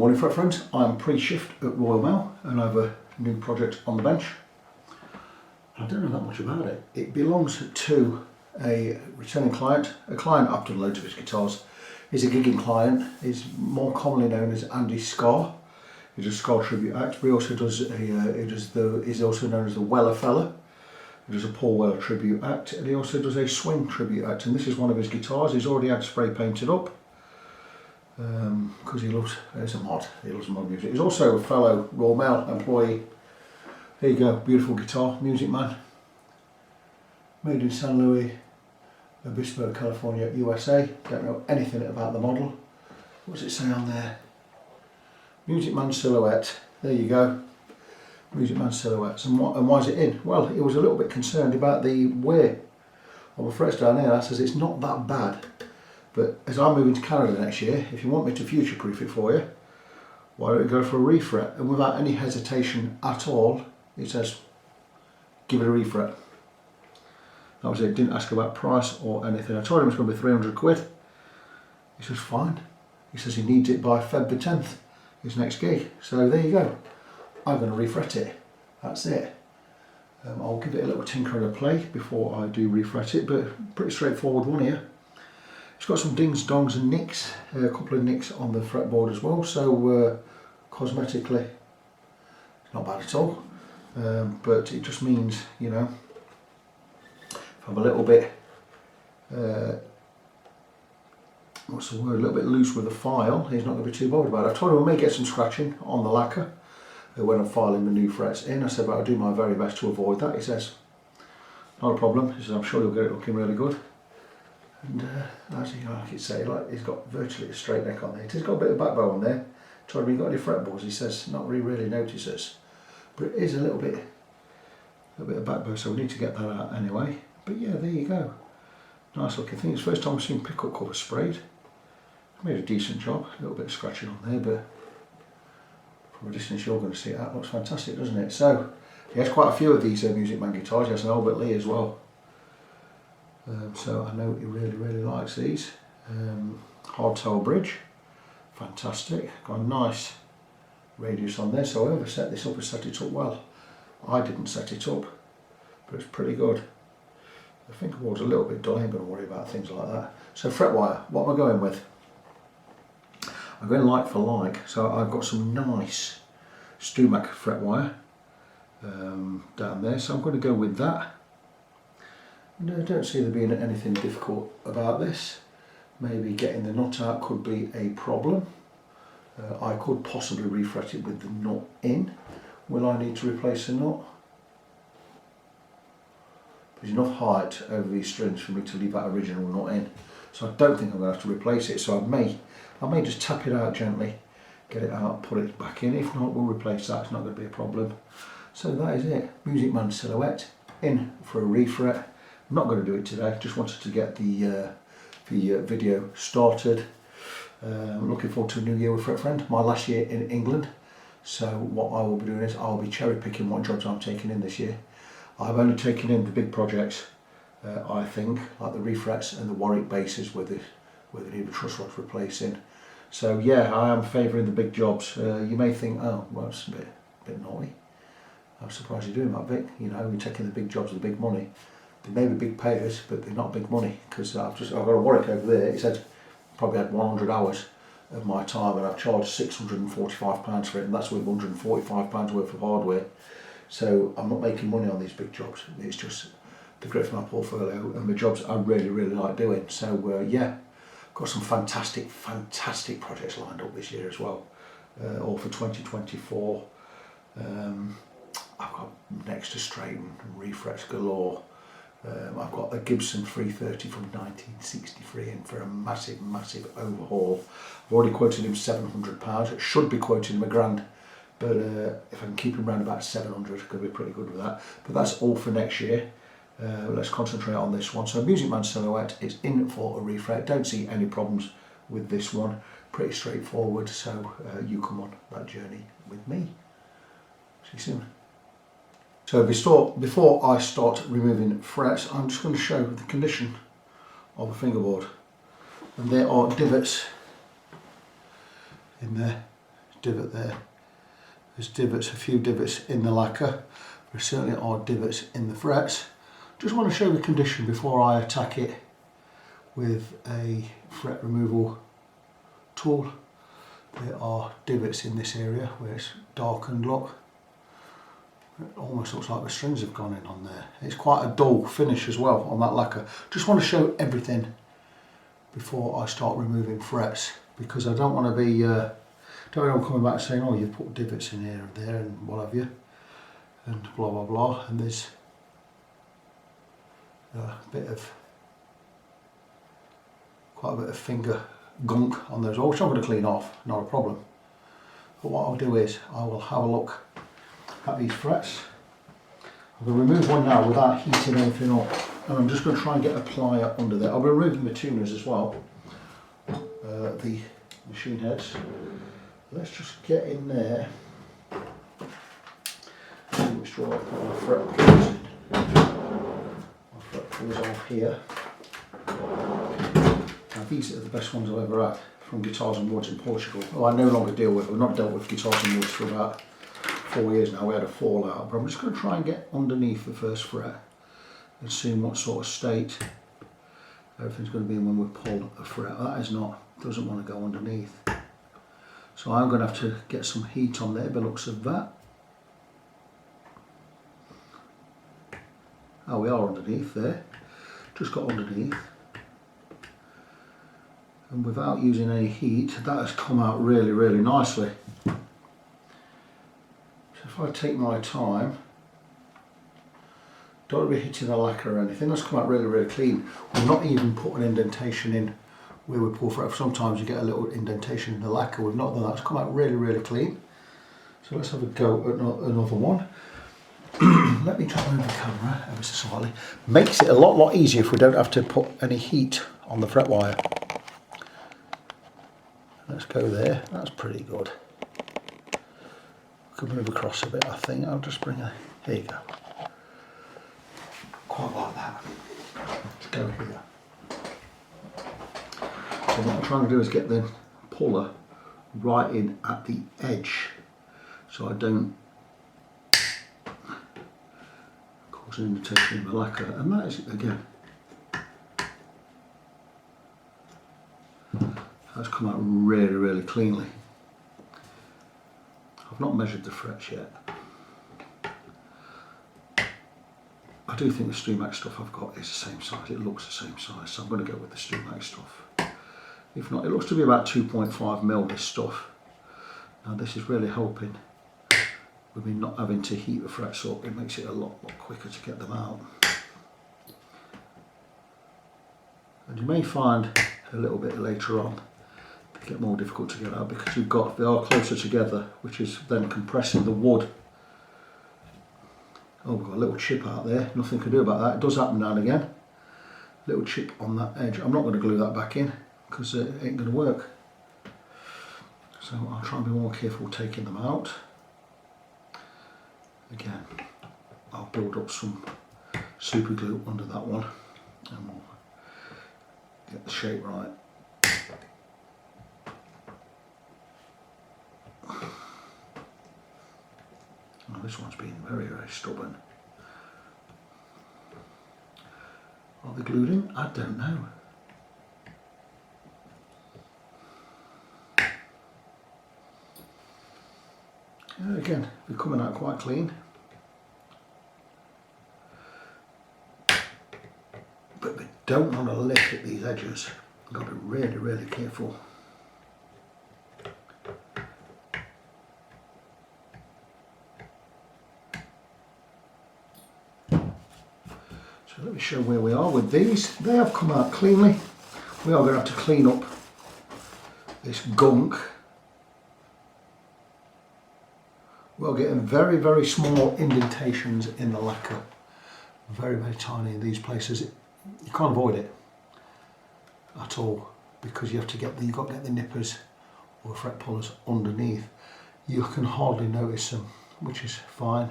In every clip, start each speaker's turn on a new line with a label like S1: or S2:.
S1: Morning Fret friends, I'm pre-shift at Royal Mail and I have a new project on the bench. I don't know that much about it. It belongs to a returning client, a client I've done loads of his guitars. He's a gigging client, he's more commonly known as Andy Scar. He does Scar tribute act, but he also does he's also known as the Weller fella. He does a Paul Weller tribute act and he also does a swing tribute act, and this is one of his guitars. He's already had spray painted up. Because he loves mod music. He's also a fellow Royal Mail employee. There you go, beautiful guitar, Musicman, made in San Luis Obispo, California, USA. Don't know anything about the model. What does it say on there? Musicman silhouette. There you go, Musicman silhouettes. And why is it in? Well, he was a little bit concerned about the wear of the frets down there. I says it's not that bad. But as I'm moving to Canada next year, if you want me to future-proof it for you, why don't we go for a refret? And without any hesitation at all, he says, give it a refret. That was it, didn't ask about price or anything. I told him it's going to be 300 quid. He says, fine. He says he needs it by Feb the 10th, his next gig. So there you go. I'm going to refret it. That's it. I'll give it a little tinker and a play before I do refret it, but pretty straightforward one here. It's got some dings, dongs and nicks, a couple of nicks on the fretboard as well, so cosmetically it's not bad at all, but it just means, you know, if I'm a little bit, what's the word, a little bit loose with the file, he's not going to be too bothered about it. I told him I may get some scratching on the lacquer when I'm filing the new frets in. I said, but I'll do my very best to avoid that. He says, not a problem. He says, I'm sure you'll get it looking really good. And as you like it say, like he's got virtually a straight neck on there. He's got a bit of backbone on there. Told him he got any fretboards. He says not really notices, but it is a little bit of backbone. So we need to get that out anyway. But yeah, there you go. Nice looking thing. It's the first time I've seen pickup cover sprayed. Made a decent job. A little bit of scratching on there, but from a distance you're going to see it. That looks fantastic, doesn't it? So he has quite a few of these Musicman guitars. He has an Albert Lee as well. So I know he really likes these. Hardtail bridge, fantastic. Got a nice radius on there, so whoever set this up has set it up well. I didn't set it up, but it's pretty good. The fingerboard's a little bit dull, I ain't going to worry about things like that. So fret wire, what am I going with? I'm going like for like, so I've got some nice Stumac fret wire down there, so I'm going to go with that. No, I don't see there being anything difficult about this. Maybe getting the nut out could be a problem. I could possibly refret it with the nut in. Will I need to replace the nut? There's enough height over these strings for me to leave that original nut in. So I don't think I'm going to have to replace it. So I may just tap it out gently, get it out, put it back in. If not, we'll replace that. It's not going to be a problem. So that is it. Musicman silhouette in for a refret. I'm not going to do it today, just wanted to get the video started. Looking forward to a new year with Fret Friend, my last year in England. So what I will be doing is I'll be cherry picking what jobs I'm taking in this year. I've only taken in the big projects, I think, like the refrets and the Warwick basses where they need the truss rods replacing. So yeah, I am favouring the big jobs. You may think, oh, well, it's a bit naughty. I'm surprised you're doing that, Vic. You know, you're taking the big jobs with the big money. They may be big payers, but they're not big money, because I've got a Warwick over there. He said probably had 100 hours of my time, and I've charged £645 for it, and that's with £145 worth of hardware. So I'm not making money on these big jobs. It's just the grit for my portfolio and the jobs I really like doing. So yeah, got some fantastic projects lined up this year as well, all for 2024. I've got necks to straighten, refrets galore. I've got a Gibson 330 from 1963 in for a massive overhaul. I've already quoted him £700. It should be quoting him £1,000, but if I can keep him around about 700, could be pretty good with that. But that's all for next year. Let's concentrate on this one. So Musicman silhouette is in for a refret. Don't see any problems with this one. Pretty straightforward. So you come on that journey with me. See you soon. So before I start removing frets, I'm just going to show the condition of a fingerboard. And there are divots in there divot there. There's divots, a few divots in the lacquer. There certainly are divots in the frets. Just want to show the condition before I attack it with a fret removal tool. There are divots in this area where it's darkened, look. It almost looks like the strings have gone in on there. It's quite a dull finish as well on that lacquer. Just want to show everything before I start removing frets, because I don't want to be, don't want coming back saying, oh, you've put divots in here and there and what have you, and blah blah blah, and there's quite a bit of finger gunk on those, which I'm going to clean off, not a problem. But what I'll do is I will have a look at these frets. I'm going to remove one now without heating anything up, and I'm just going to try and get a plier under there. I'll be removing the tuners as well, the machine heads. Let's just get in there, see which drawer I put my fret pulls in. My fret pulls off here. Now these are the best ones I've ever had from Guitars and Woods in Portugal. Oh, I no longer deal with, I've not dealt with Guitars and Woods for about 4 years now. We had a fallout, but I'm just going to try and get underneath the first fret and see what sort of state everything's going to be in when we pull a fret. That is not, doesn't want to go underneath. So I'm going to have to get some heat on there by the looks of that. Oh, we are underneath there. Just got underneath. And without using any heat, that has come out really, really nicely. So if I take my time, don't want to be hitting the lacquer or anything, that's come out really, really clean. We've not even put an indentation in where we pull fret. Sometimes you get a little indentation in the lacquer. We've not done that. It's come out really, really clean. So let's have a go at another one. Let me try and move the camera ever so slightly. Makes it a lot easier if we don't have to put any heat on the fret wire. Let's go there. That's pretty good. Could move across a bit, I think. I'll just bring a. Here you go. Quite like that. Let's go here. So what I'm trying to do is get the puller right in at the edge, so I don't cause an indentation in the lacquer. And that is, again, that's come out really, really cleanly. I've not measured the frets yet. I do think the StreamMax stuff I've got is the same size. It looks the same size, so I'm going to go with the StreamMax stuff. If not, it looks to be about 2.5mm, this stuff. Now this is really helping with me not having to heat the frets up. It makes it a lot quicker to get them out. And you may find a little bit later on they get more difficult to get out because they are closer together, which is then compressing the wood. Oh, we've got a little chip out there, nothing can do about that. It does happen now and again. Little chip on that edge. I'm not going to glue that back in because it ain't going to work. So I'll try and be more careful taking them out. Again, I'll build up some super glue under that one and we'll get the shape right. Oh, this one's been very, very stubborn. Are they glued in? I don't know. Again, they're coming out quite clean. But they don't want to lift at these edges. You've got to be really, really careful. So let me show where we are with these. They have come out cleanly. We are going to have to clean up this gunk. We're getting very, very small indentations in the lacquer. Very, very tiny in these places. You can't avoid it at all because you have to you've got to get the nippers or fret pullers underneath. You can hardly notice them, which is fine.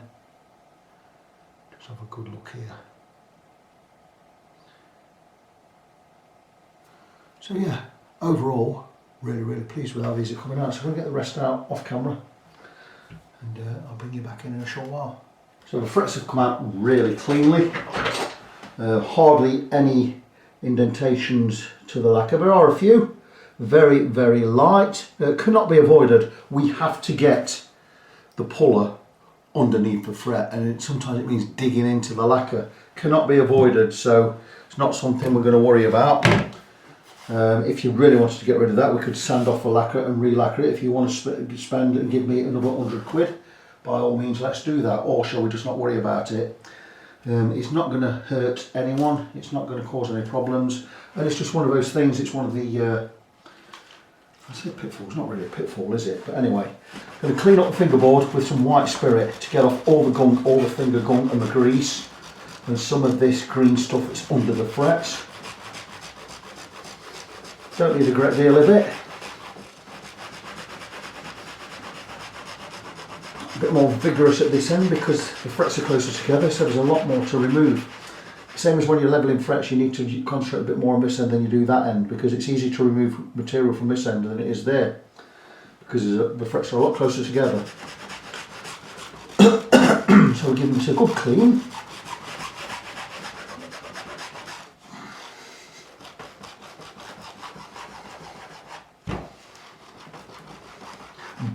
S1: Just have a good look here. So yeah, overall, Really pleased with how these are coming out. So I'm going to get the rest out off camera, and I'll bring you back in a short while. So the frets have come out really cleanly. Hardly any indentations to the lacquer. There are a few, very light. Cannot be avoided. We have to get the puller underneath the fret, and sometimes it means digging into the lacquer. Cannot be avoided, so it's not something we're going to worry about. If you really wanted to get rid of that, we could sand off the lacquer and re-lacquer it. If you want to spend and give me another 100 quid, by all means let's do that. Or shall we just not worry about it? It's not going to hurt anyone, it's not going to cause any problems, and it's just one of those things. It's one of the I say pitfall, it's not really a pitfall, is it? But anyway, I'm going to clean up the fingerboard with some white spirit to get off all the gunk, all the finger gunk and the grease, and some of this green stuff that's under the frets. Don't need a great deal of it. A bit more vigorous at this end because the frets are closer together, so there's a lot more to remove. Same as when you're leveling frets, you need to concentrate a bit more on this end than you do that end, because it's easy to remove material from this end than it is there, because the frets are a lot closer together. So we'll give them a good clean.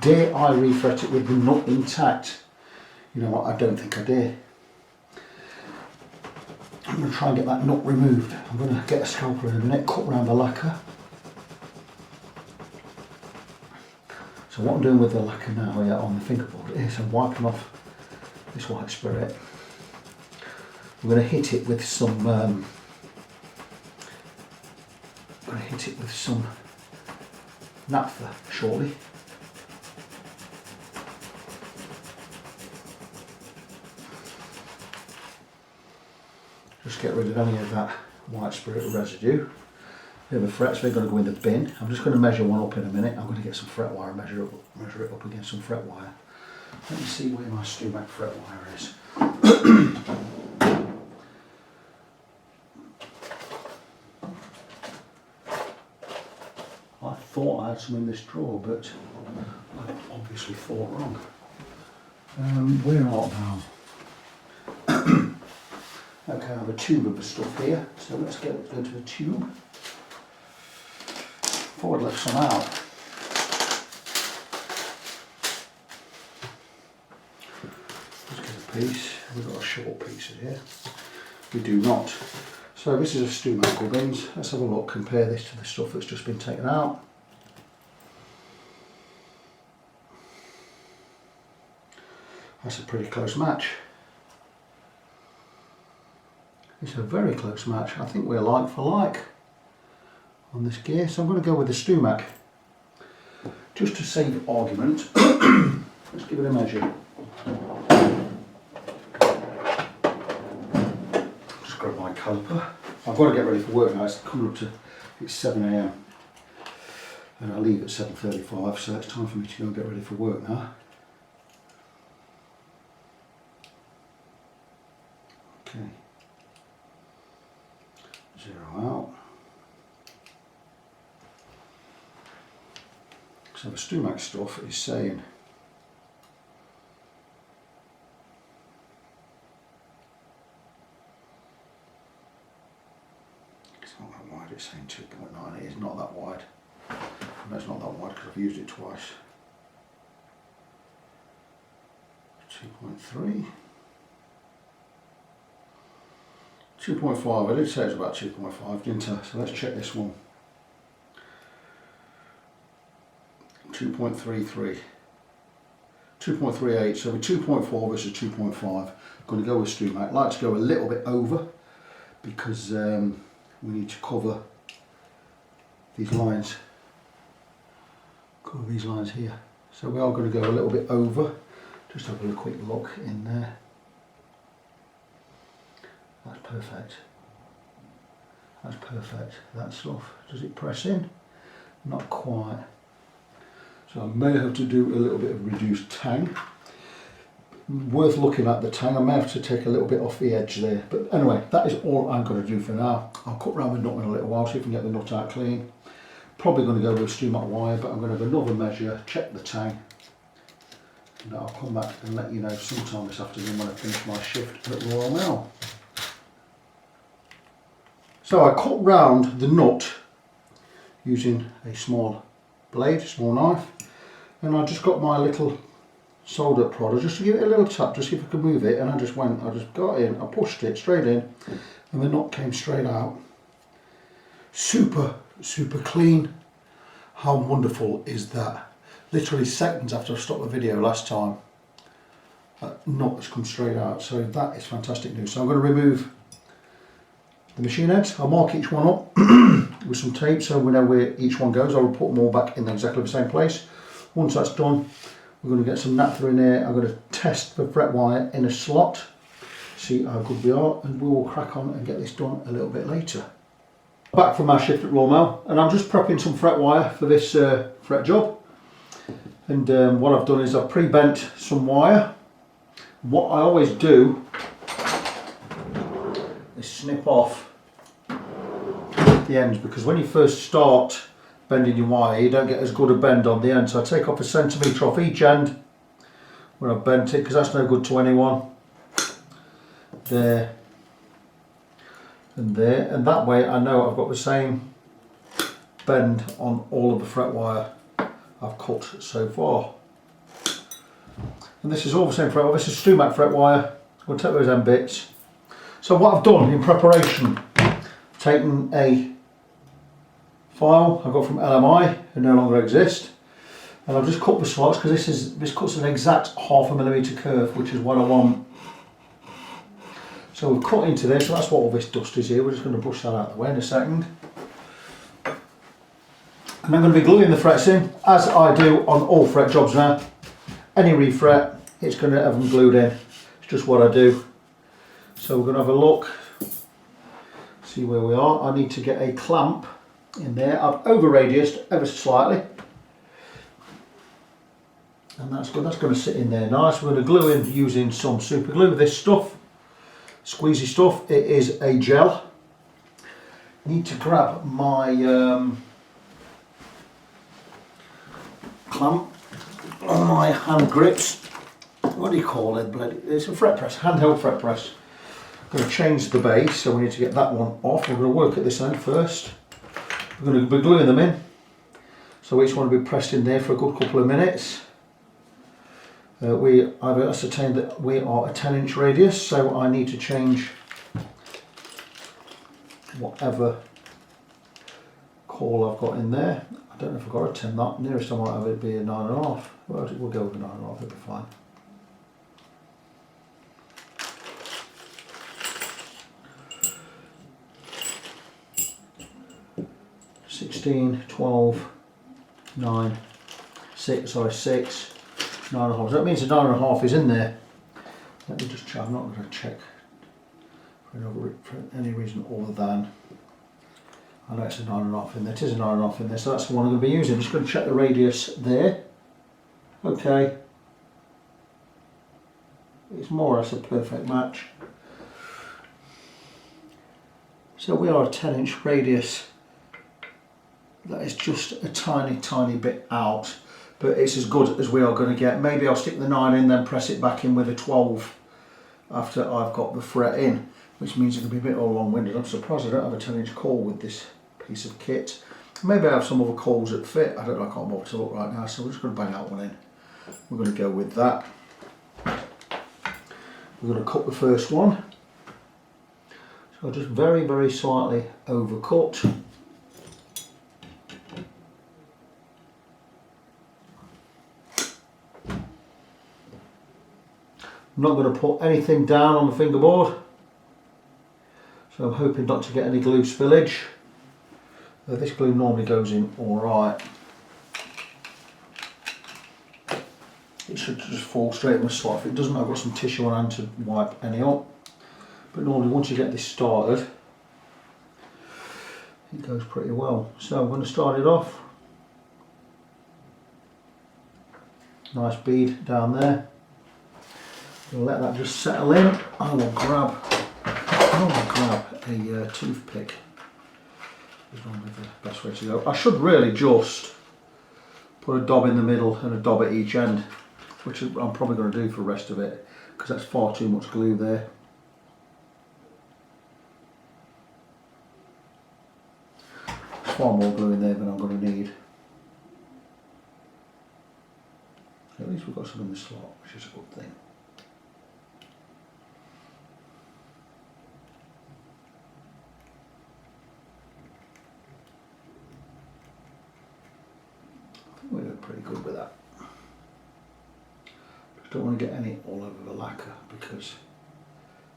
S1: Dare I refret it with the nut intact? You know what, I don't think I dare. I'm going to try and get that nut removed. I'm going to get a scalpel in a minute, cut around the lacquer. So what I'm doing with the lacquer now on the fingerboard is I'm wiping off this white spirit. I'm going to hit it with some naphtha shortly. Just get rid of any of that white spirit residue. Here the frets, they're going to go in the bin. I'm just going to measure one up in a minute. I'm going to get some fret wire, measure it up against some fret wire. Let me see where my Stumac fret wire is. I thought I had some in this drawer, but I obviously thought wrong. Where art thou? Okay, I have a tube of the stuff here, so let's go to the tube. Thought I'd left some out. Let's get a piece. We've got a short piece in here. We do not. So this is a Stumac gubbins. Let's have a look, compare this to the stuff that's just been taken out. That's a pretty close match. It's a very close match. I think we're like for like on this gear, so I'm going to go with the Stumac. Just to save argument, let's give it a measure. Just grab my caliper. I've got to get ready for work now. It's coming up to, it's 7 AM and I leave at 7:35, so it's time for me to go and get ready for work now. Okay. Zero out. So the Stumac stuff is saying it's not that wide, it's saying 2.9, it is not that wide. No, it's not that wide because I've used it twice. 2.3. 2.5, I did say it's about 2.5, didn't I? So let's check this one. 2.33. 2.38, so with 2.4 versus 2.5, I'm going to go with Stumac. I like to go a little bit over because we need to cover these lines. Cover these lines here. So we are going to go a little bit over. Just have a quick look in there. That's perfect. That's perfect. That stuff. Does it press in? Not quite. So I may have to do a little bit of reduced tang. Worth looking at the tang. I may have to take a little bit off the edge there. But anyway, that is all I'm going to do for now. I'll cut around the nut in a little while, see if we can get the nut out clean. probably going to go with Musicman wire, but I'm going to have another measure, check the tang, and I'll come back and let you know sometime this afternoon when I finish my shift at Royal Mail. So I cut round the nut using a small blade, small knife, and I just got my little solder prod just to give it a little tap, just see if I could move it, and I just got in, I pushed it straight in, and the nut came straight out. Super clean. How wonderful is that? Literally seconds after I stopped the video last time, that nut has come straight out, so that is fantastic news. So I'm going to remove the machine heads. I'll mark each one up with some tape so we know where each one goes. I'll put them all back in exactly the same place. Once that's done, we're going to get some naphtha in there. I'm going to test the fret wire in a slot, see how good we are, and we will crack on and get this done a little bit later. Back from our shift at Royal Mail, and I'm just prepping some fret wire for this fret job. And what I've done is I've pre-bent some wire. What I always do is snip off the ends, because when you first start bending your wire you don't get as good a bend on the end. So I take off 1 centimetre off each end where I've bent it, because that's no good to anyone. There and there, and that way I know I've got the same bend on all of the fret wire I've cut so far. And this is all the same fret wire. This is Musicman fret wire. I'm going to take those end bits. So what I've done in preparation, I've taken a file I got from LMI, who no longer exist, and I've just cut the slots, because this cuts an exact 0.5 millimetre curve, which is what I want. So we've cut into this, so that's what all this dust is here. We're just going to brush that out of the way in a second. And I'm going to be gluing the frets in, as I do on all fret jobs now. Any refret, it's going to have them glued in. It's just what I do. So we're going to have a look, see where we are. I need to get a clamp in there. I've over radiused ever so slightly. And that's good, that's going to sit in there nice. We're going to glue in using some super glue. This stuff, squeezy stuff, it is a gel. Need to grab my clamp on my hand grips. What do you call it? It's a fret press, handheld fret press. I'm going to change the base, so we need to get that one off. We're going to work at this end first. We're going to be gluing them in, so each one will be pressed in there for a good couple of minutes. I've ascertained that we are a 10-inch radius, so I need to change whatever call I've got in there. I don't know if I've got a 10, that nearest I might have it be a 9.5. Well, we'll go with a 9.5, it'll be fine. (16, 12, 9, 6, sorry, 6, 9.5. So that means the 9.5 is in there. Let me just check. I'm not going to check for any reason other than I know it's a 9.5 in there. It is a 9.5 in there, so that's the one I'm going to be using. I'm just going to check the radius there. Okay. It's more or less a perfect match. So we are a 10-inch radius. That is just a tiny bit out, but it's as good as we are going to get. Maybe I'll stick the 9 in, then press it back in with a 12 after I've got the fret in, which means it'll be a bit all long-winded. I'm surprised I don't have a 10-inch coil with this piece of kit. Maybe I have some other coils that fit. I don't know, I can't bother to look right now, so we're just going to bang out one in. We're going to go with that. We're going to cut the first one. So I'll just very slightly overcut. I'm not going to put anything down on the fingerboard, so I'm hoping not to get any glue spillage. This glue normally goes in alright. It should just fall straight in the slot. If it doesn't, I've got some tissue on hand to wipe any up. But normally once you get this started, it goes pretty well. So I'm going to start it off. Nice bead down there. We'll let that just settle in. I will grab a toothpick is normally the best way to go. I should really just put a dob in the middle and a dob at each end, which I'm probably going to do for the rest of it, because that's far too much glue there. There's far more glue in there than I'm going to need. At least we've got some in the slot, which is a good thing. I think we're doing pretty good with that. Just don't want to get any all over the lacquer, because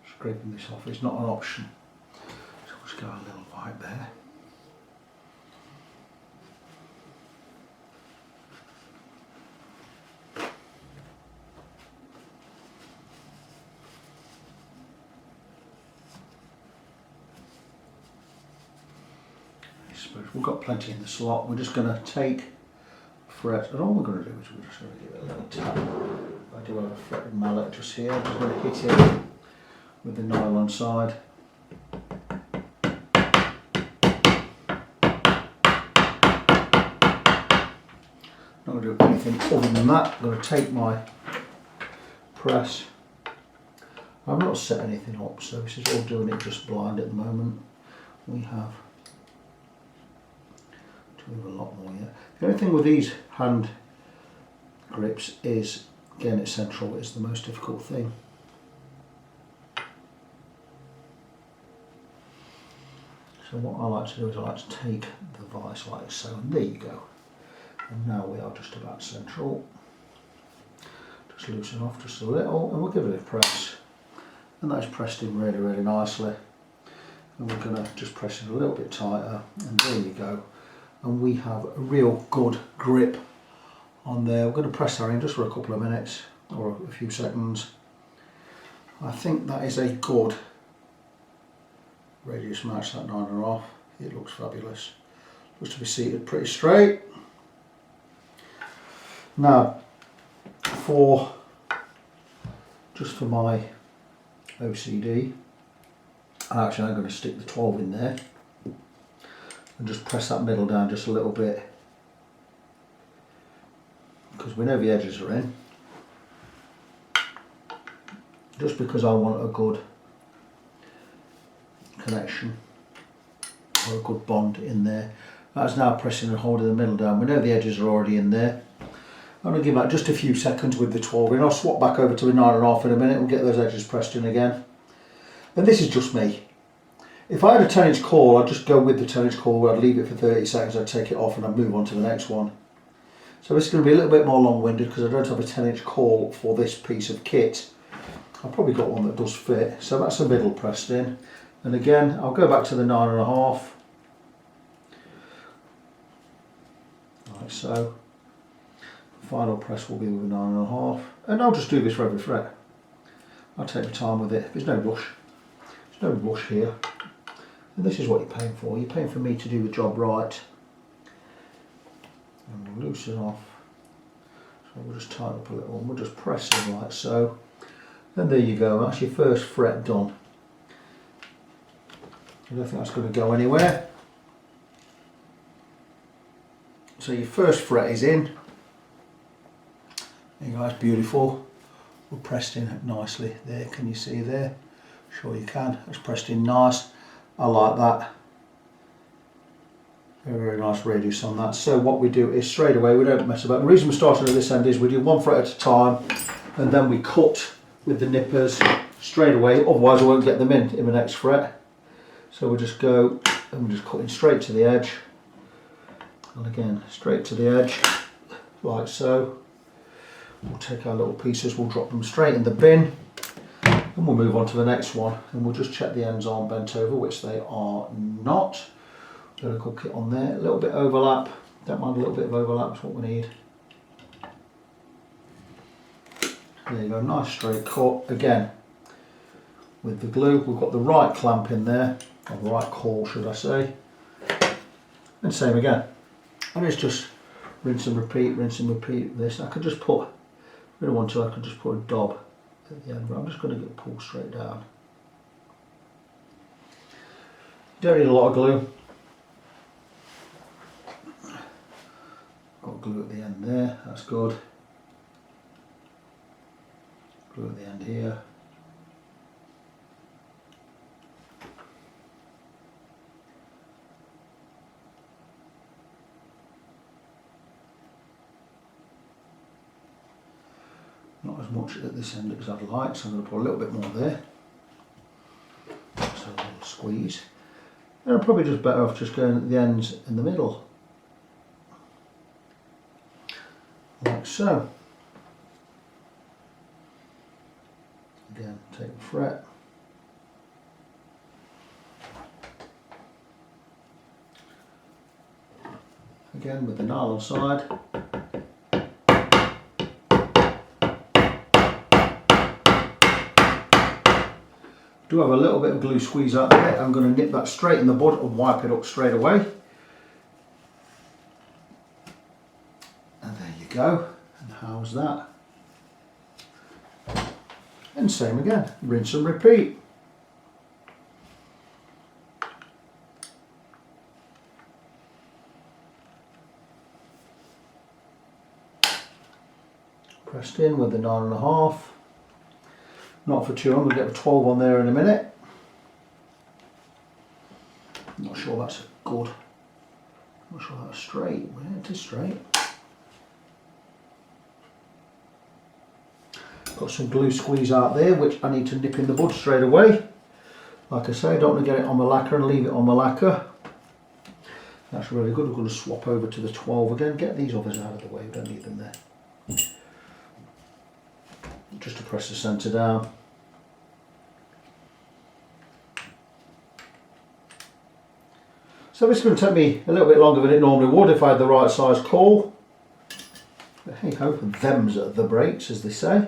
S1: scraping this off is not an option. So we'll just go a little white there. We've got plenty in the slot. We're just going to take a fret, and all we're going to do is we're just going to give it a little tap. I do have a fretted mallet just here. I'm just going to hit it with the nylon side. Not going to do anything other than that. I'm going to take my press. I've not set anything up, so this is all doing it just blind at the moment. We have a lot more yet. The only thing with these hand grips is, again, it's central is the most difficult thing. So what I like to do is I like to take the vise like so, and there you go. And now we are just about central. Just loosen off just a little, and we'll give it a press. And that's pressed in really, really nicely. And we're going to just press it a little bit tighter, and there you go. And we have a real good grip on there. We're going to press that in just for a couple of minutes or a few seconds. I think that is a good radius match, that 9.5. It looks fabulous. Just to be seated pretty straight. Now, just for my OCD, actually I'm going to stick the 12 in there. And just press that middle down just a little bit, because we know the edges are in, just because I want a good connection or a good bond in there. That's now pressing and holding the middle down. We know the edges are already in there. I'm going to give that just a few seconds with the 12 in. I'll swap back over to the 9.5 in a minute and get those edges pressed in again. And this is just me. If I had a 10-inch core, I'd just go with the 10-inch core, I'd leave it for 30 seconds, I'd take it off and I'd move on to the next one. So this is going to be a little bit more long-winded because I don't have a 10-inch core for this piece of kit. I've probably got one that does fit, so that's the middle pressed in. And again, I'll go back to the 9.5. Like so. The final press will be with the 9.5. And I'll just do this for every fret. I'll take my time with it. There's no rush. There's no rush here. And this is what you're paying for. You're paying for me to do the job right. And we'll loosen off. So we'll just tighten up a little and we'll just press it like so. And there you go, that's your first fret done. I don't think that's going to go anywhere. So your first fret is in. There you go, that's beautiful. We're pressed in nicely there, can you see there? Sure you can, it's pressed in nice. I like that. Very, very nice radius on that. So what we do is straight away, we don't mess about. The reason we're starting at this end is we do one fret at a time and then we cut with the nippers straight away, otherwise I won't get them in the next fret. So we'll just go and we're just cutting straight to the edge. And again, straight to the edge, like so. We'll take our little pieces, we'll drop them straight in the bin. And we'll move on to the next one and we'll just check the ends aren't bent over, which they are not. Got a good kit on there, a little bit overlap, don't mind a little bit of overlap, that's what we need. There you go, nice straight cut. Again, with the glue, we've got the right clamp in there, or the right core should I say. And same again. And it's just rinse and repeat this. I could just put, if I don't want to, I could just put a dob at the end, but I'm just going to get pulled straight down. You don't need a lot of glue. glue at the end there, that's good. Glue at the end here. Not as much at this end as I'd like, so I'm going to put a little bit more there. So a little squeeze. And I'm probably just better off just going at the ends in the middle. Like so. Again, take the fret. Again with the nylon side. Do have a little bit of glue squeeze out there. I'm going to nip that straight in the bud and wipe it up straight away. And there you go. And how's that? And same again, rinse and repeat. Pressed in with the 9.5. Not for too long, we'll get the 12 on there in a minute. I'm not sure that's good. I'm not sure that's straight. Well, it is straight. Got some glue squeeze out there, which I need to nip in the bud straight away. Like I say, I don't want to get it on the lacquer and leave it on the lacquer. That's really good. We're going to swap over to the 12 again. Get these others out of the way, we don't need them there. Just to press the centre down. So this is going to take me a little bit longer than it normally would if I had the right size coil. But hey ho, them's the breaks, as they say.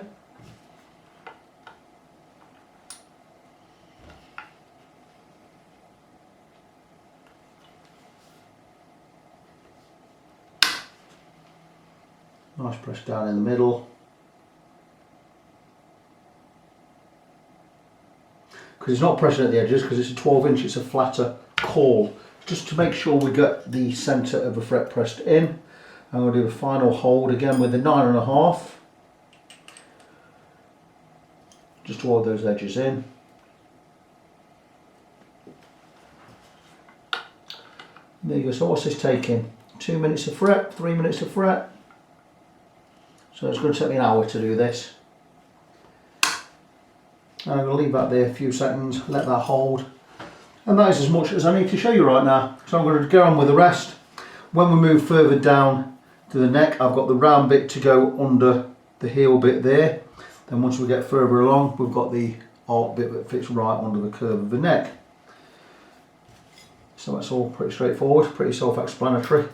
S1: Nice press down in the middle. Because it's not pressing at the edges, because it's a 12 inch, it's a flatter coil. Just to make sure we get the centre of the fret pressed in. I'm going to do the final hold again with the 9.5. Just to hold those edges in. There you go. So what's this taking? 2 minutes to fret, 3 minutes to fret. So it's going to take me an hour to do this. And I'm going to leave that there a few seconds, let that hold. And that is as much as I need to show you right now. So I'm going to go on with the rest. When we move further down to the neck, I've got the round bit to go under the heel bit there. Then once we get further along, we've got the arc bit that fits right under the curve of the neck. So that's all pretty straightforward, pretty self-explanatory.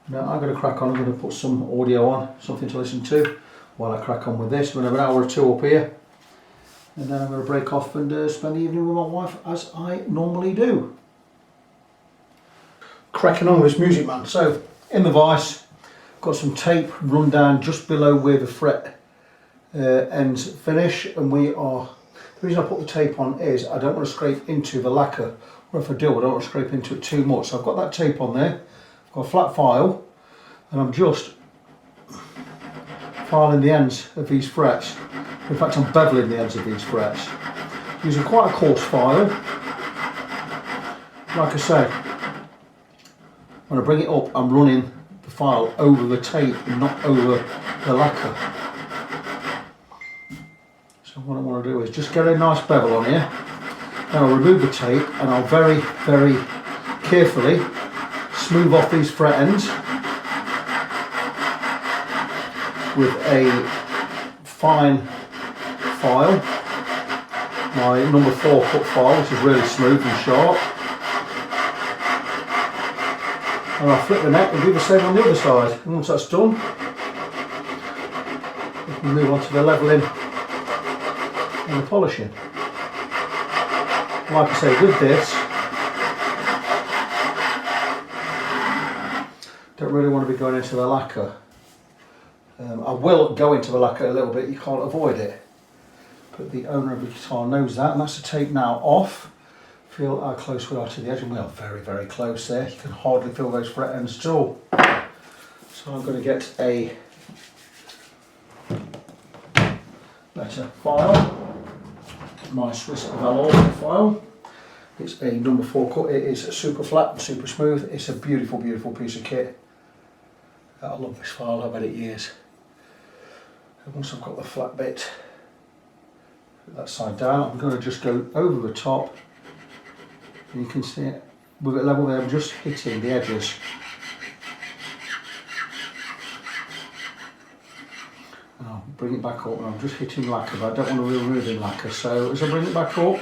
S1: Now I'm going to crack on. I'm going to put some audio on, something to listen to while I crack on with this. We're going to have an hour or two up here. And then I'm going to break off and spend the evening with my wife as I normally do. Cracking on with this Musicman. So in the vise, got some tape run down just below where the fret ends finish, and we are. The reason I put the tape on is I don't want to scrape into the lacquer, or if I do, I don't want to scrape into it too much. So I've got that tape on there. I've got a flat file, and I'm just filing the ends of these frets. In fact, I'm beveling the ends of these frets. Using quite a coarse file. Like I say, when I bring it up, I'm running the file over the tape and not over the lacquer. So what I want to do is just get a nice bevel on here. Then I'll remove the tape and I'll very, very carefully smooth off these fret ends with a fine file, my number 4 cut file, which is really smooth and sharp. And I'll flip the neck and do the same on the other side. And once that's done, we can move on to the levelling and the polishing. Like I say, with this, don't really want to be going into the lacquer. I will go into the lacquer a little bit, you can't avoid it. But the owner of the guitar knows that, and that's the tape now off. Feel how close we are to the edge, and we are very, very close there. You can hardly feel those fret ends at all. So I'm going to get a better file, my Swiss velour file. It's a number 4 cut. It is super flat, super smooth. It's a beautiful, beautiful piece of kit. I love this file. I've had it years. And once I've got the flat bit, put that side down, I'm going to just go over the top. And you can see it with it level there. I'm just hitting the edges. And I'll bring it back up, and I'm just hitting lacquer, but I don't want to remove the lacquer. So as I bring it back up,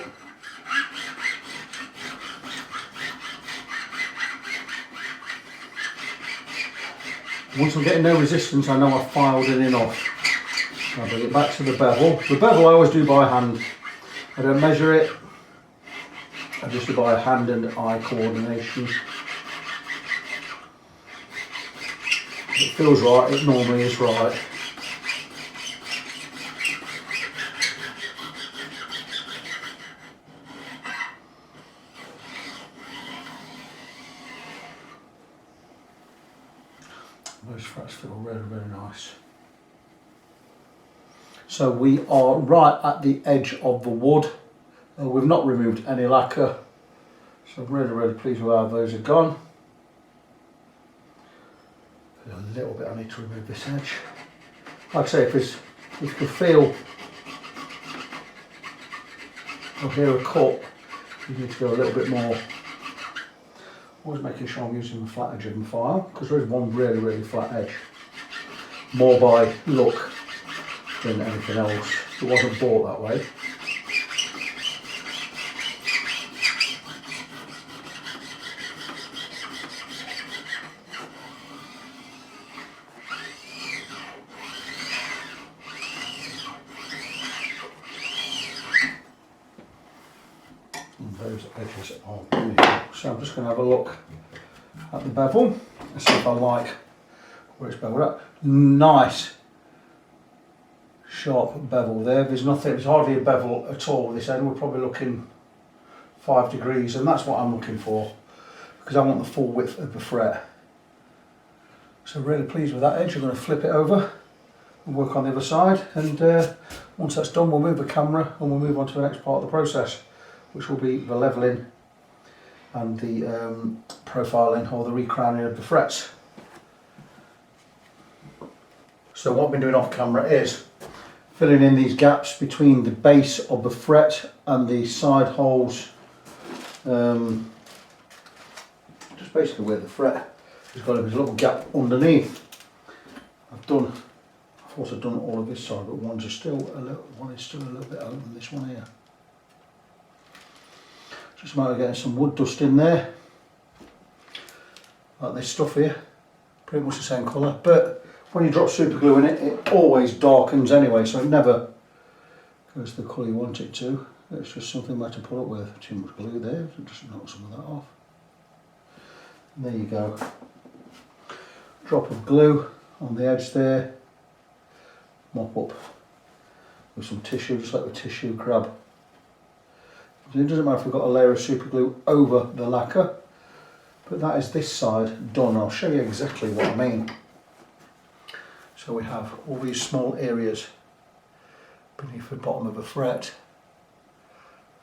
S1: once I'm getting no resistance, I know I've filed it enough. I'll bring it back to the bevel. The bevel I always do by hand. I don't measure it. I just do by hand and eye coordination. If it feels right, it normally is right. Those frets feel really, really nice. So we are right at the edge of the wood. We've not removed any lacquer, so I'm really, really pleased with how those are gone. A little bit I need to remove this edge. Like I say, if you can feel or hear a cut, you need to go a little bit more. Always making sure I'm using the flat edge of the file, because there is one really, really flat edge. More by look than anything else. It wasn't bought that way. And those edges are beautiful. So I'm just going to have a look at the bevel and see if I like where it's beveled up. Nice sharp bevel there. There's hardly a bevel at all this end. We're probably looking 5 degrees, and that's what I'm looking for, because I want the full width of the fret. So really pleased with that edge. I'm going to flip it over and work on the other side, and once that's done, we'll move the camera and we'll move on to the next part of the process, which will be the levelling and the profiling or the recrowning of the frets. So what I've been doing off camera is filling in these gaps between the base of the fret and the side holes, just basically where the fret has got a little gap underneath. I thought I'd done all of this side, but one is still a little bit open, this one here. Just a matter of getting some wood dust in there, like this stuff here, pretty much the same colour, but when you drop super glue in it, it always darkens anyway, so it never goes to the colour you want it to. It's just something better to put up with. Too much glue there, so just knock some of that off. And there you go. Drop of glue on the edge there, mop up with some tissue, just like the tissue grab. It doesn't matter if we've got a layer of super glue over the lacquer, but that is this side done. I'll show you exactly what I mean. So we have all these small areas beneath the bottom of the fret,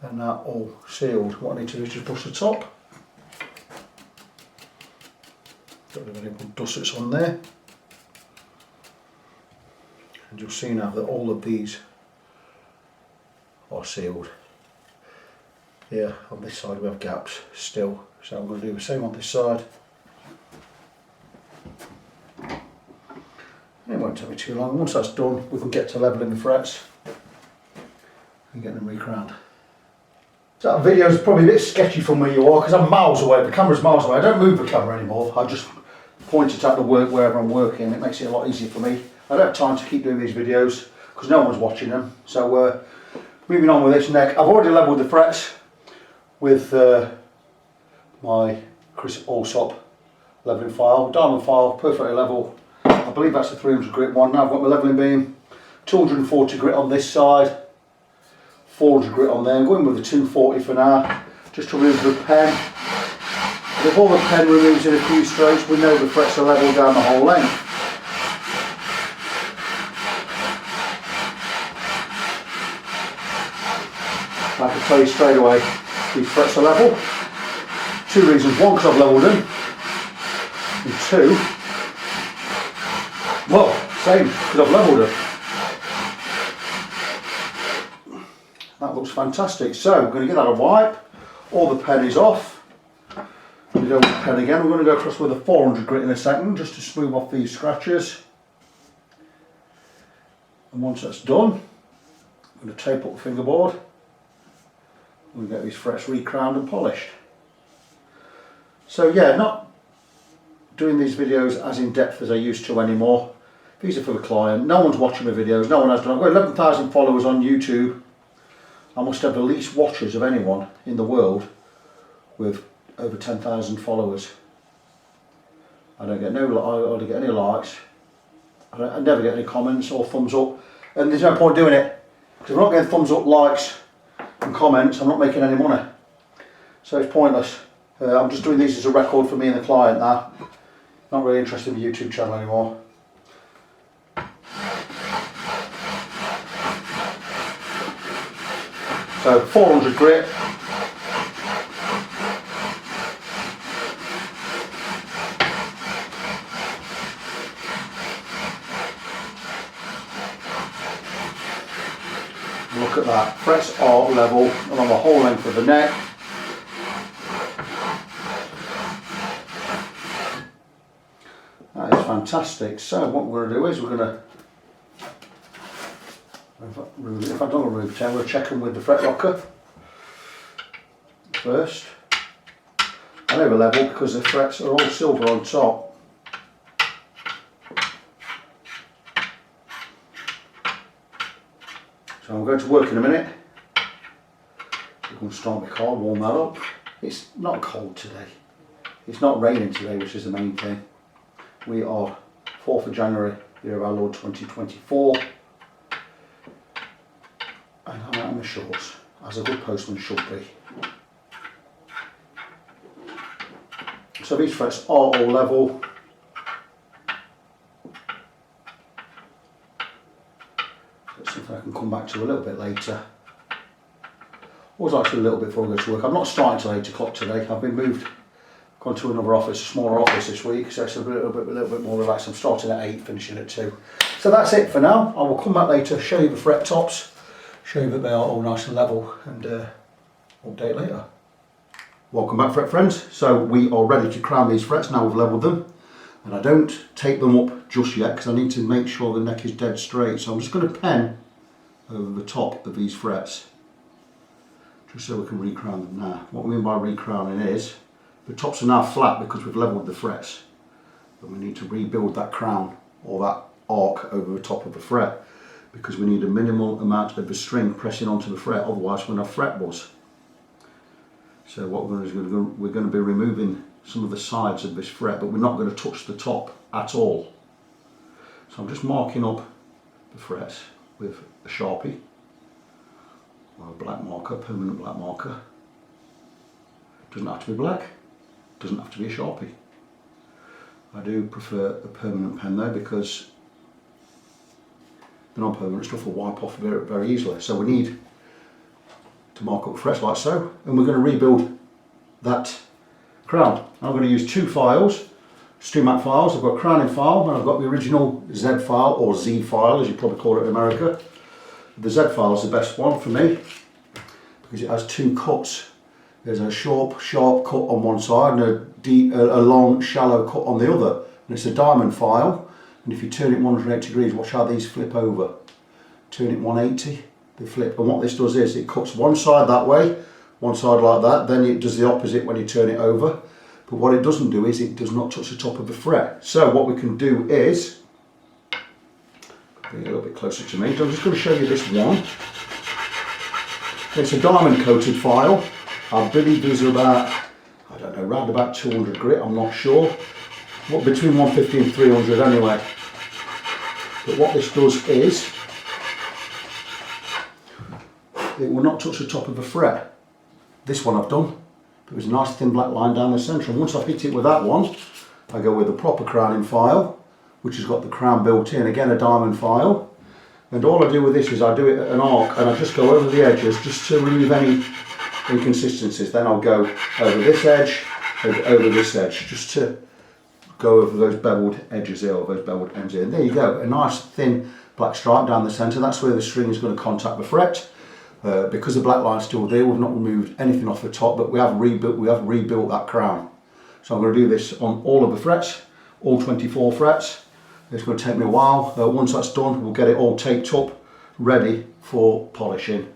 S1: and that all sealed. What I need to do is just brush the top. Got a little dust that's on there, and you'll see now that all of these are sealed. Here on this side we have gaps still, so I'm going to do the same on this side. It won't take me too long. Once that's done, we can get to levelling the frets and get them recrowned. So that video is probably a bit sketchy from where you are, because I'm miles away. The camera's miles away. I don't move the camera anymore. I just point it at the work wherever I'm working. It makes it a lot easier for me. I don't have time to keep doing these videos because no one's watching them. So moving on with this neck. I've already levelled the frets with my Chris Allsop levelling file, diamond file, perfectly level. I believe that's the 300 grit one. Now I've got my levelling beam, 240 grit on this side, 400 grit on there. I'm going with the 240 for now, just to remove the pen. If all the pen removes in a few strokes, we know the frets are level down the whole length. I can tell you straight away, these frets are level. Two reasons: one, because I've levelled them, and two, well, same, because I've levelled them. That looks fantastic. So we're going to give that a wipe. All the pen is off. We go with the pen again. We're going to go across with a 400 grit in a second, just to smooth off these scratches. And once that's done, I'm going to tape up the fingerboard. We'll get these frets recrowned and polished. So yeah, not doing these videos as in depth as I used to anymore. These are for the client. No one's watching my videos. No one has done. I've got 11,000 followers on YouTube. I must have the least watchers of anyone in the world with over 10,000 followers. I don't get I don't get any likes. I never get any comments or thumbs up, and there's no point doing it because if I'm not getting thumbs up, likes and comments, I'm not making any money, so it's pointless. I'm just doing these as a record for me and the client now. Not really interested in the YouTube channel anymore. So 400 grit. Look at that, frets are level along the whole length of the neck. That is fantastic. So what we're going to do is we're going to, if I don't remove 10, we'll check them with the fret locker first. And they were level because the frets are all silver on top. So I'm going to work in a minute. We're going to start my car, warm that up. It's not cold today. It's not raining today, which is the main thing. We are 4th of January, year of our Lord 2024. And I'm out in my shorts, as a good postman should be. So these frets are all level. That's something I can come back to a little bit later. Always like to do a little bit before I go to work. I'm not starting till 8 o'clock today. I've been moved, gone to another office, a smaller office this week, so it's a little bit more relaxed. I'm starting at 8, finishing at 2. So that's it for now. I will come back later, show you the fret tops, show you that they are all nice and level, and update later. Welcome back, fret friends. So we are ready to crown these frets now we've levelled them, and I don't tape them up just yet because I need to make sure the neck is dead straight. So I'm just going to pen over the top of these frets just so we can recrown them now. What we mean by recrowning is the tops are now flat because we've levelled the frets, but we need to rebuild that crown or that arc over the top of the fret because we need a minimal amount of the string pressing onto the fret, otherwise we're going to have fret buzz. So what we're going to do is we're going to be removing some of the sides of this fret, but we're not going to touch the top at all. So I'm just marking up the frets with a Sharpie or a black marker, permanent black marker. Doesn't have to be black, doesn't have to be a Sharpie. I do prefer a permanent pen though because the non-permanent stuff will wipe off very, very easily. So we need to mark up frets like so, and we're going to rebuild that crown. I'm going to use 2 files, StreamMac files. I've got a crowning file and I've got the original Z file, or Z file as you probably call it in America. The Z file is the best one for me because it has 2 cuts. There's a sharp cut on one side and a long shallow cut on the other, and it's a diamond file, and if you turn it 180 degrees, watch how these flip over. Turn it 180, they flip, and what this does is it cuts one side that way, one side like that, then it does the opposite when you turn it over, but what it doesn't do is it does not touch the top of the fret. So what we can do is, bring it a little bit closer to me, I'm just going to show you this one. It's a diamond coated file. I believe these are about, I don't know, around about 200 grit, I'm not sure. What, between 150 and 300 anyway. But what this does is, it will not touch the top of the fret. This one I've done, But there's a nice thin black line down the centre, and once I've hit it with that one, I go with a proper crowning file, which has got the crown built in, again a diamond file. And all I do with this is I do it at an arc, and I just go over the edges just to remove any inconsistencies. Then I'll go over this edge and over this edge, just to go over those beveled edges here, or those beveled ends here. And there you go, a nice thin black stripe down the centre. That's where the string is going to contact the fret. Because the black line's still there, we've not removed anything off the top, but we have rebuilt that crown. So I'm going to do this on all of the frets, all 24 frets. It's going to take me a while. Once that's done, we'll get it all taped up, ready for polishing.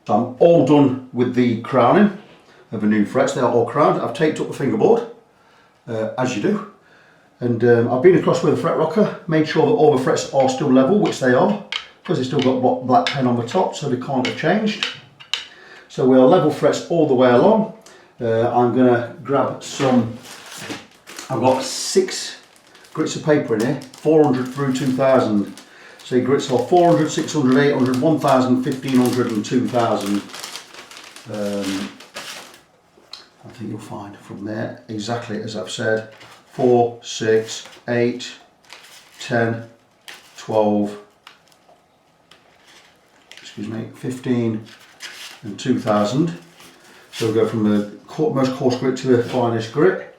S1: So I'm all done with the crowning of the new frets. They are all crowned. I've taped up the fingerboard, as you do. And I've been across with a fret rocker, made sure that all the frets are still level, which they are, because they've still got black pen on the top, so they can't have changed. So we'll level frets all the way along. I'm going to grab some, I've got 6 grits of paper in here, 400 through 2000. So your grits are 400, 600, 800, 1000, 1500 and 2000. I think you'll find from there, exactly as I've said, 4, 6, 8, 10, 12, 15 and 2000. So we'll go from the most coarse grit to the finest grit.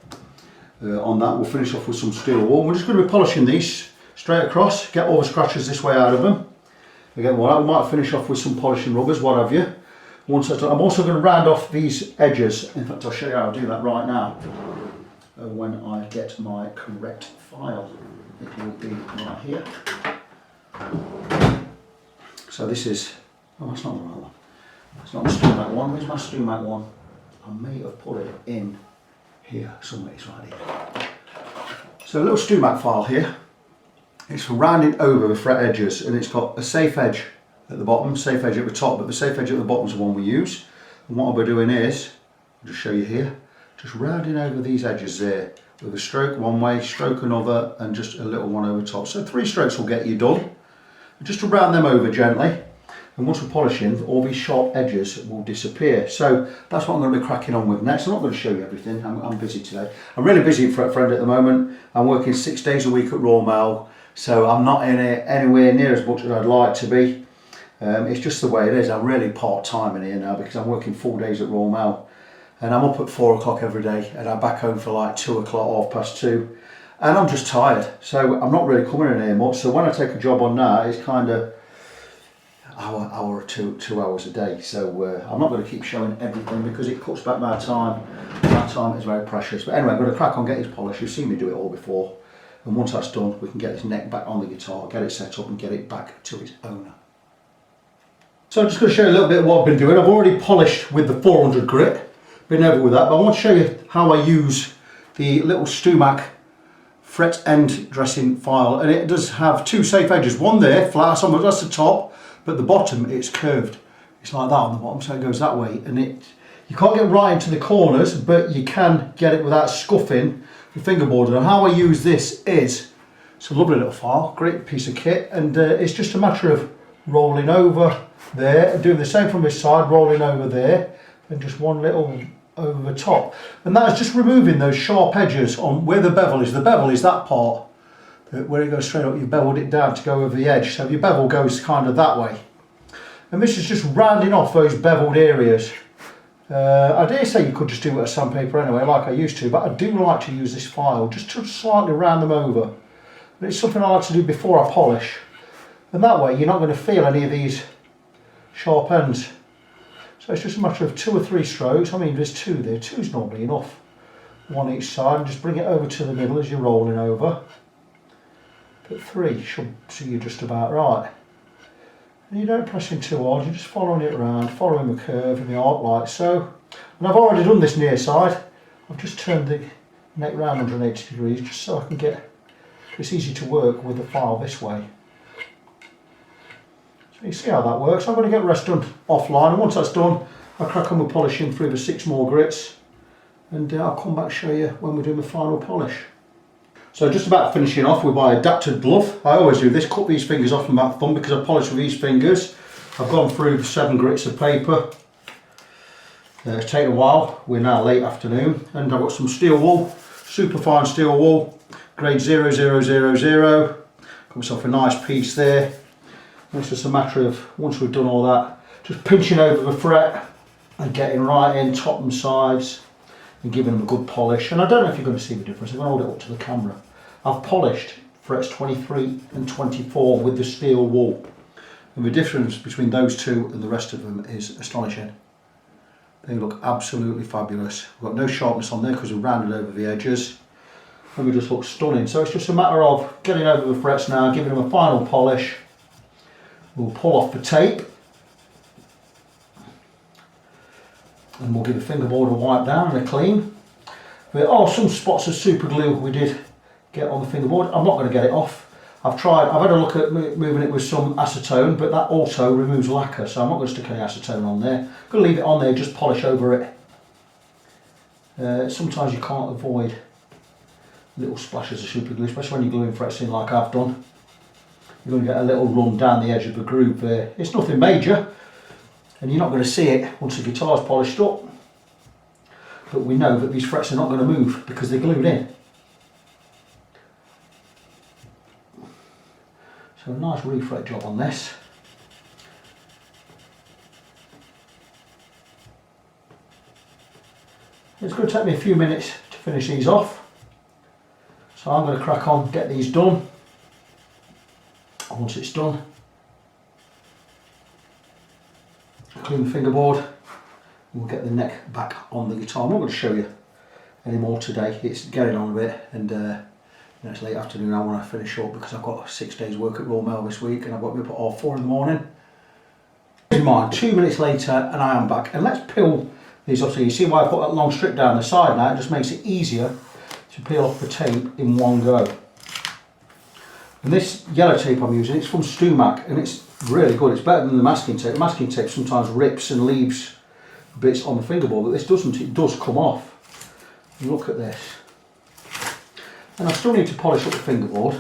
S1: On that we'll finish off with some steel wool. We're just going to be polishing these straight across, get all the scratches this way out of them. Again, well, we might finish off with some polishing rubbers, what have you. Once that's done, I'm also going to round off these edges. In fact, I'll show you how to do that right now. When I get my correct file, it will be right here. So this is, oh, that's not the right one. That's not the StewMac one. Where's my StewMac one? I may have put it in here somewhere. It's right here. So a little StewMac file here. It's for rounding over the fret edges, and it's got a safe edge at the bottom, safe edge at the top, but the safe edge at the bottom is the one we use. And what I'll be doing is, I'll just show you here, just rounding over these edges there with a stroke one way, stroke another, and just a little one over top. So 3 strokes will get you done. And just to round them over gently. And once we're polishing, all these sharp edges will disappear. So that's what I'm going to be cracking on with next. I'm not going to show you everything, I'm busy today. I'm really busy at Fret Friend at the moment. I'm working 6 days a week at Raw Mail, so I'm not in it anywhere near as much as I'd like to be. It's just the way it is. I'm really part-time in here now because I'm working 4 days at Raw Mail. And I'm up at 4 o'clock every day, and I'm back home for like 2 o'clock, 2:30. And I'm just tired, so I'm not really coming in here much. So when I take a job on now, it's kind of hour or 2 hours a day. So I'm not going to keep showing everything because it cuts back my time. My time is very precious. But anyway, I'm going to crack on, get this polished. You've seen me do it all before. And once that's done, we can get this neck back on the guitar, get it set up and get it back to its owner. So I'm just going to show you a little bit of what I've been doing. I've already polished with the 400 grit, been over with that, but I want to show you how I use the little StewMac fret end dressing file. And it does have 2 safe edges, one there, flat, that's the top, but the bottom it's curved. It's like that on the bottom, so it goes that way. And you can't get right into the corners, but you can get it without scuffing the fingerboard. And how I use this is, it's a lovely little file, great piece of kit, and it's just a matter of rolling over there and doing the same from this side, rolling over there, and just one little over the top. And that's just removing those sharp edges on where the bevel is. The bevel is that part where it goes straight up. You beveled it down to go over the edge, so your bevel goes kind of that way. And this is just rounding off those beveled areas. I dare say you could just do it with sandpaper anyway, like I used to, but I do like to use this file just to slightly round them over. But it's something I like to do before I polish, and that way you're not going to feel any of these sharp ends. So it's just a matter of 2 or 3 strokes. I mean, there's 2 there, 2's normally enough, one each side, and just bring it over to the middle as you're rolling over. But 3 should see you just about right. And you don't press in too hard, you're just following it around, following the curve and the arc like so. And I've already done this near side. I've just turned the neck round 180 degrees just so I can get, it's easy to work with the file this way. So you see how that works. I'm going to get the rest done offline, and once that's done I'll crack on with polishing through the 6 more grits, and I'll come back and show you when we're doing the final polish. So just about finishing off with my adapted glove. I always do this, cut these fingers off from that thumb because I polish with these fingers. I've gone through 7 grits of paper. It's taken a while, we're now late afternoon, and I've got some steel wool, super fine steel wool, grade 0000. Got myself a nice piece there. And it's just a matter of, once we've done all that, just pinching over the fret and getting right in top and sides and giving them a good polish. And I don't know if you're going to see the difference. I'm going to hold it up to the camera. I've polished frets 23 and 24 with the steel wool. And the difference between those two and the rest of them is astonishing. They look absolutely fabulous. We've got no sharpness on there because we've rounded over the edges. And they just look stunning. So it's just a matter of getting over the frets now, giving them a final polish. We'll pull off the tape. And we'll give the fingerboard a wipe down and a clean. There are some spots of super glue we did get on the fingerboard. I'm not going to get it off. I've had a look at moving it with some acetone, but that also removes lacquer, so I'm not going to stick any acetone on there. I'm going to leave it on there, just polish over it. Sometimes you can't avoid little splashes of super glue, especially when you're gluing frets in like I've done. You're going to get a little run down the edge of the groove there. It's nothing major, and you're not going to see it once the guitar's polished up. But we know that these frets are not going to move because they're glued in. So a nice refret job on this. It's going to take me a few minutes to finish these off. So I'm going to crack on, get these done. And once it's done, clean the fingerboard and we'll get the neck back on the guitar. I'm not going to show you any more today. It's getting on a bit, and it's late afternoon now when I finish up because I've got 6 days work at Royal Mail this week and I've got to be up at 4 in the morning. In mind, 2 minutes later and I am back, and let's peel these off. So you see why I put that long strip down the side now. It just makes it easier to peel off the tape in one go. And this yellow tape I'm using, it's from Stumac, and it's really good. It's better than the masking tape. The masking tape sometimes rips and leaves bits on the fingerboard, but this doesn't. It does come off. And look at this. And I still need to polish up the fingerboard.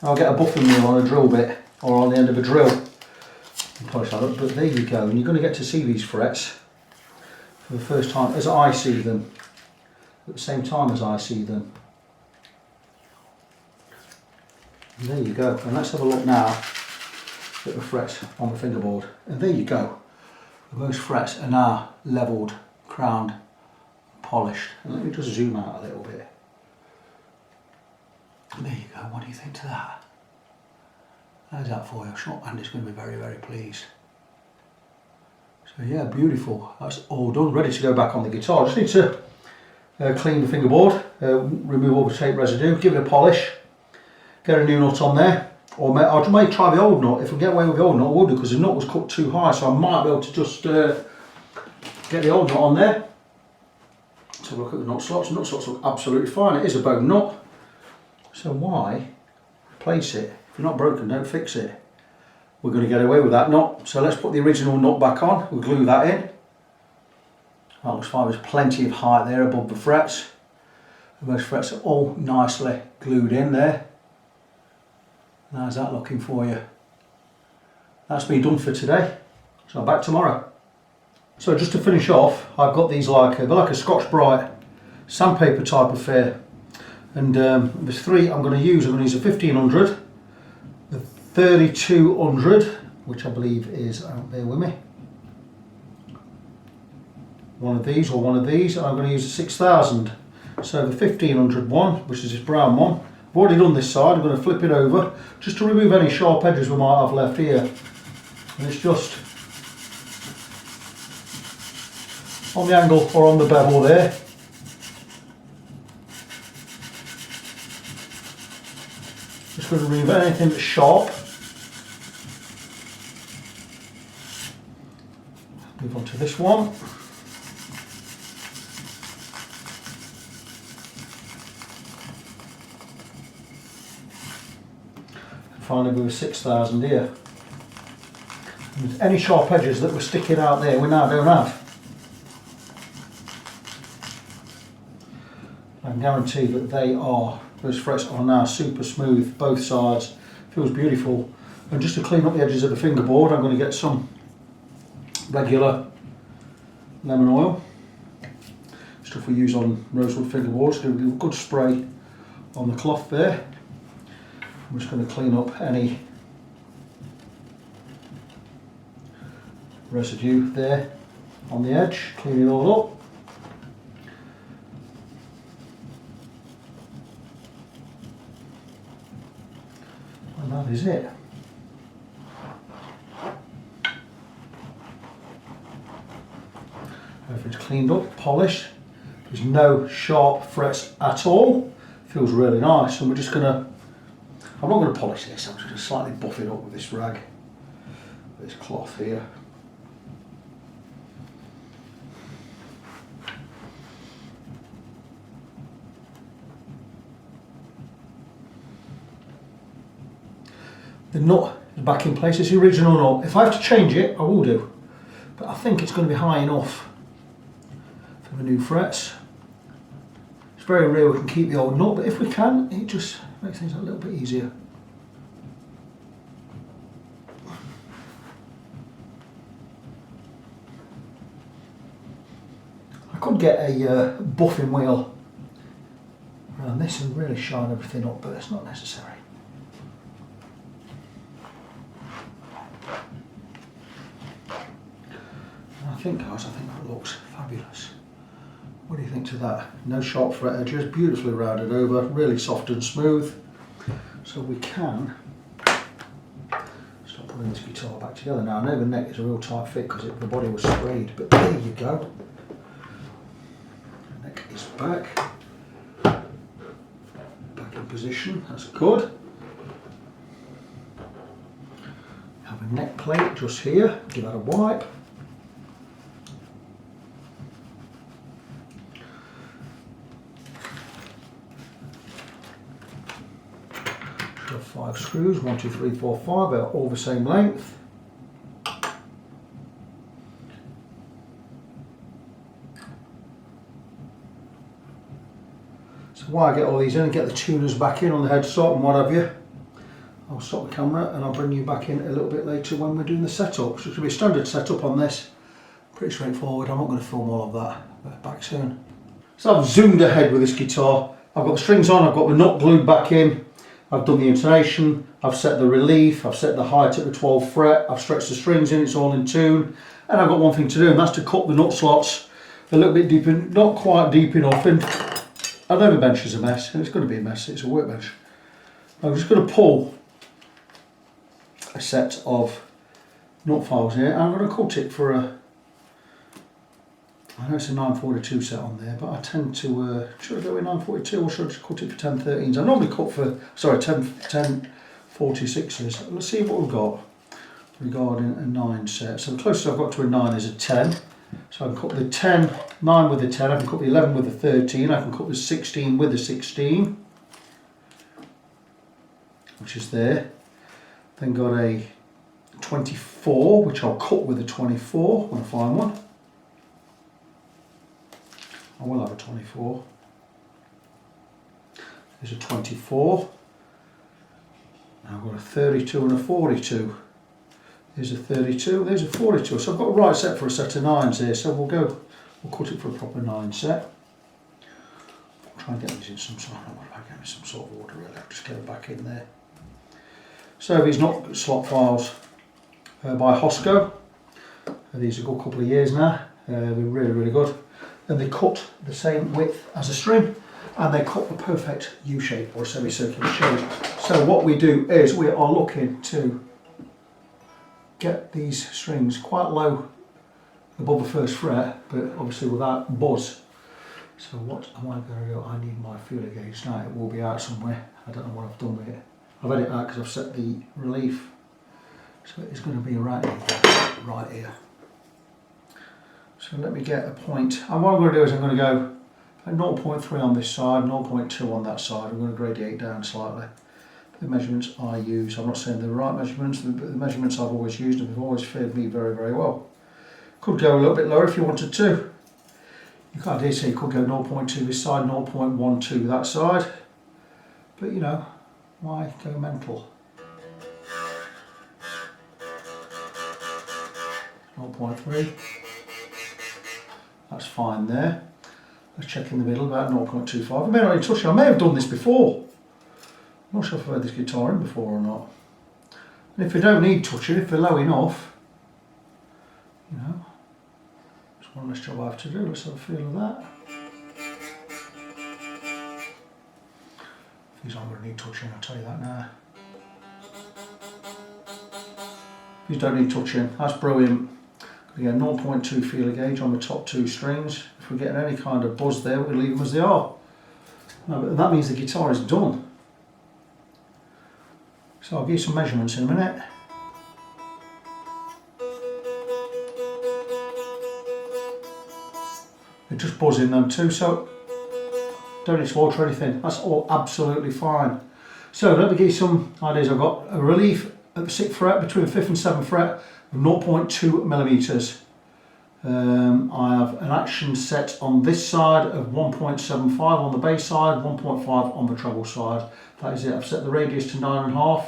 S1: I'll get a buffing wheel on a drill bit or on the end of a drill and polish that up. But there you go, and you're going to get to see these frets for the first time as I see them, at the same time as I see them. And there you go, and let's have a look now at the frets on the fingerboard. And there you go, those frets are now levelled, crowned, polished. And let me just zoom out a little bit. There you go, what do you think to that? How's that for you? Short Andy's going to be very, very pleased. So yeah, beautiful. That's all done, ready to go back on the guitar. Just need to clean the fingerboard, remove all the tape residue, give it a polish, get a new nut on there. Or I may try the old nut. If we get away with the old nut, I will do, because the nut was cut too high, so I might be able to just get the old nut on there. Let's have a look at the nut slots. The nut slots look absolutely fine. It is a bone nut. So why replace it? If you're not broken, don't fix it. We're going to get away with that nut. So let's put the original nut back on. We'll glue that in. That looks fine. There's plenty of height there above the frets. And those frets are all nicely glued in there. How's that looking for you? That's me done for today. So I'm back tomorrow. So just to finish off, I've got these they're like a Scotch-Brite sandpaper type affair. And there's three I'm going to use. I'm going to use a 1500, the 3200, which I believe is out there with me. One of these or one of these. And I'm going to use a 6000. So the 1500 one, which is this brown one. I've already done this side. I'm going to flip it over just to remove any sharp edges we might have left here. And it's just on the angle or on the bevel there. Just going to remove anything that's sharp. Move on to this one. And finally with a 6000 here. And any sharp edges that were sticking out there we now don't have. I can guarantee that those frets are now super smooth, both sides. Feels beautiful. And just to clean up the edges of the fingerboard, I'm going to get some regular lemon oil, stuff we use on rosewood fingerboards. Do a good spray on the cloth there. I'm just going to clean up any residue there on the edge, clean it all up. And that is it. Everything's cleaned up, polished. There's no sharp frets at all. Feels really nice. And we're just gonna, I'm not going to polish this, I'm just going to slightly buff it up with this rag, this cloth here. The nut is back in place, it's the original nut. If I have to change it, I will do. But I think it's going to be high enough for the new frets. It's very rare we can keep the old nut, but if we can, it just makes things a little bit easier. I could get a buffing wheel around this and really shine everything up, but it's not necessary. Guys, I think that looks fabulous. What do you think to that? No sharp fret edges, beautifully rounded over, really soft and smooth. So we can start putting this guitar back together now. I know the neck is a real tight fit because the body was sprayed, but there you go. The neck is back in position, that's good. Have a neck plate just here, give that a wipe. 5 screws, 1, 2, 3, 4, 5, they're all the same length. So while I get all these in and get the tuners back in on the headstock and what have you, I'll stop the camera and I'll bring you back in a little bit later when we're doing the setup. So it's going to be a standard setup on this, pretty straightforward. I'm not going to film all of that, but back soon. So I've zoomed ahead with this guitar. I've got the strings on, I've got the nut glued back in. I've done the intonation, I've set the relief, I've set the height at the 12th fret, I've stretched the strings in, it's all in tune. And I've got one thing to do, and that's to cut the nut slots a little bit deep in, not quite deep enough. And I know the bench is a mess, and it's going to be a mess, it's a workbench. I'm just going to pull a set of nut files here, and I'm going to cut it for a, I know it's a 942 set on there, but I tend to, should I go with 942 or should I just cut it for 1013s? I normally cut for, sorry, 1046s. Let's see what we've got regarding a 9 set. So the closest I've got to a 9 is a 10. So I can cut the 10, 9 with the 10, I can cut the 11 with the 13, I can cut the 16 with the 16, which is there. Then got a 24, which I'll cut with a 24 when I find one. I will have a 24. There's a 24. Now I've got a 32 and a 42. There's a 32, there's a 42. So I've got a right set for a set of 9s here. So we'll cut it for a proper 9 set. I'll try and get these in some sort of, some sort of order really. I'll just get it back in there. So these nut slot files by Hosco. These are a good couple of years now. They're really, really good. And they cut the same width as a string, and they cut the perfect U shape or semicircular shape. So what we do is we are looking to get these strings quite low above the first fret, but obviously without buzz. So what am I going to do? I need my feeler gauge now. It will be out somewhere. I don't know what I've done with it. I've had it out because I've set the relief. So it's going to be right here. So let me get a point, and what I'm going to do is I'm going to go 0.3 on this side, 0.2 on that side. I'm going to gradiate down slightly. The measurements I use, I'm not saying they're the right measurements, but the measurements I've always used and have always fitted me very, very well. Could go a little bit lower if you wanted to. You can't do so, you could go 0.2 this side, 0.12 that side. But you know, why go mental? 0.3. That's fine there. Let's check in the middle, about 0.25. I may not even touch it. I may have done this before. I'm not sure if I've had this guitar in before or not. And if you don't need touching, if they're low enough, you know, it's one less job I have to do. Let's have a feel of that. These aren't going to need touching, I'll tell you that now. These don't need touching, that's brilliant. Again, 0.2 feeler gauge on the top 2 strings. If we're getting any kind of buzz there, we'll leave them as they are. No, but that means the guitar is done. So I'll give you some measurements in a minute. They're just buzzing them too, so don't need to alter anything. That's all absolutely fine. So let me give you some ideas. I've got a relief at the 6th fret, between 5th and 7th fret, of 0.2 millimeters. I have an action set on this side of 1.75 on the bass side, 1.5 on the treble side. That is it. I've set the radius to 9.5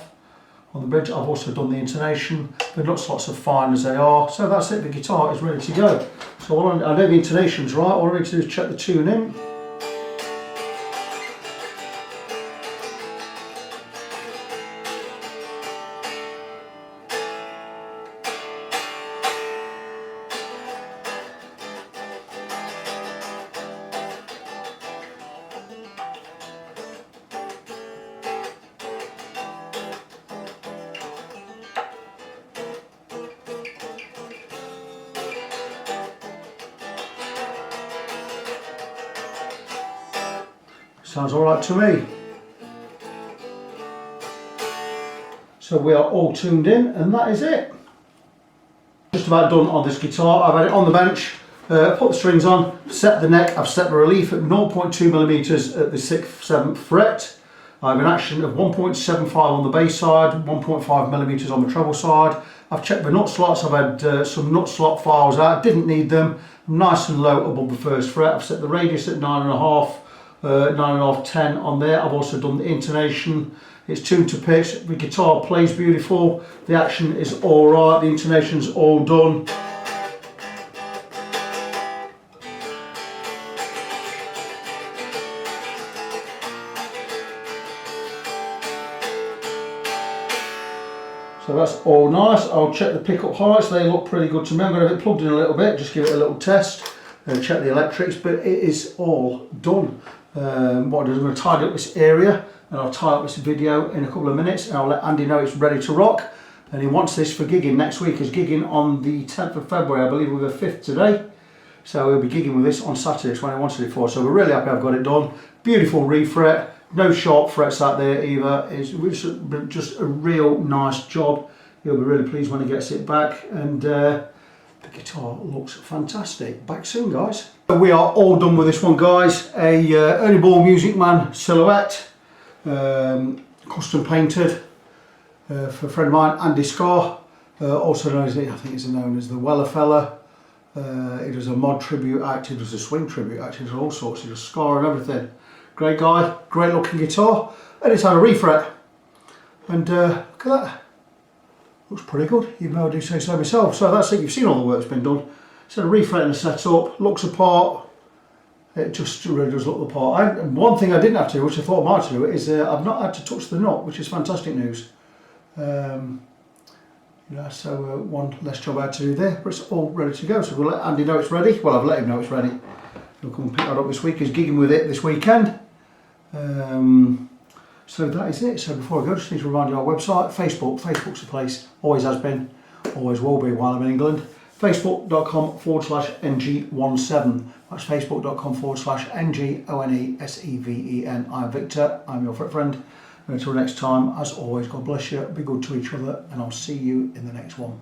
S1: on the bridge. I've also done the intonation. The nut slots are fine as they are. So that's it. The guitar is ready to go. So I know the intonation's right. All I need to do is check the tune in. Sounds alright to me. So we are all tuned in, and that is it. Just about done on this guitar. I've had it on the bench, put the strings on, set the neck. I've set the relief at 0.2 millimeters at the 6th, 7th fret. I have an action of 1.75 on the bass side, 1.5 millimeters on the treble side. I've checked the nut slots. I've had some nut slot files out. Didn't need them. Nice and low above the 1st fret. I've set the radius at 9.5. 9.5, 10 on there. I've also done the intonation. It's tuned to pitch. The guitar plays beautiful. The action is all right. The intonation's all done. So that's all nice. I'll check the pickup heights. They look pretty good to me. I'm going to have it plugged in a little bit, just give it a little test. Check the electrics, but it is all done. What I'm going to tidy up this area, and I'll tie up this video in a couple of minutes, and I'll let Andy know it's ready to rock. And he wants this for gigging next week. He's gigging on the 10th of February, I believe we're the 5th today. So he'll be gigging with this on Saturday. It's when he wanted it for. So we're really happy I've got it done. Beautiful refret, no sharp frets out there either. It's just a real nice job. He'll be really pleased when he gets it back, and the guitar looks fantastic. Back soon, guys. We are all done with this one, guys. A Ernie Ball Musicman silhouette, custom painted for a friend of mine, Andy Scar, also known as, I think it's known as the Weller fella. He does a mod tribute act, he does a swing tribute act, he does all sorts, he does Scar and everything. Great guy, great looking guitar, and it's had a refret. And look at that. Looks pretty good, even though I do say so myself. So that's it, you've seen all the work's been done. So the refret and the setup, looks apart. It just really does look the part. And one thing I didn't have to do, which I thought I might do, is I've not had to touch the nut, which is fantastic news. Yeah, so one less job I had to do there, but it's all ready to go. So we'll let Andy know it's ready. Well, I've let him know it's ready. He'll come and pick that up this week. He's gigging with it this weekend. So that is it. So before I go, just need to remind you our website, Facebook. Facebook's the place, always has been, always will be while I'm in England. Facebook.com/NG17. That's Facebook.com/NGONESEVEN. I'm Victor, I'm your fret friend. And until next time, as always, God bless you, be good to each other, and I'll see you in the next one.